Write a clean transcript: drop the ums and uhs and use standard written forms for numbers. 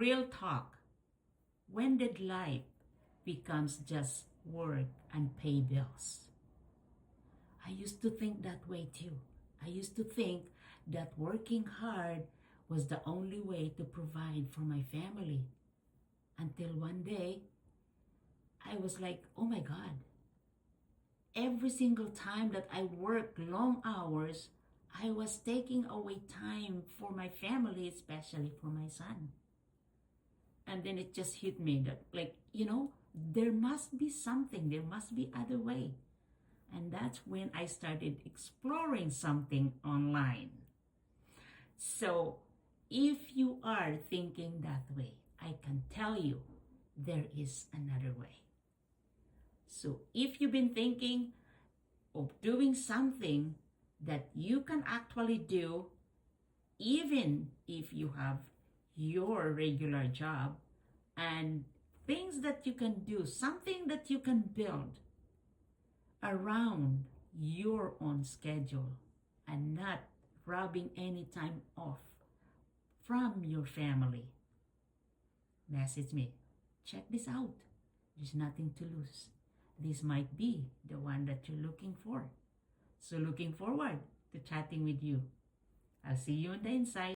Real talk. When did life becomes just work and pay bills? I used to think that way too. I used to think that working hard was the only way to provide for my family. Until one day, I was like, oh my God, every single time that I worked long hours, I was taking away time for my family, especially for my son. And then it just hit me that, like, there must be something, there must be other way. And that's when I started exploring something online. So if you are thinking that way, I can tell you there is another way. So if you've been thinking of doing something that you can actually do, even if you have your regular job, and things that you can do, something that you can build around your own schedule and not robbing any time off from your family, message me. Check this out. There's nothing to lose. This might be the one that you're looking for. So looking forward to chatting with you. I'll see you on the inside.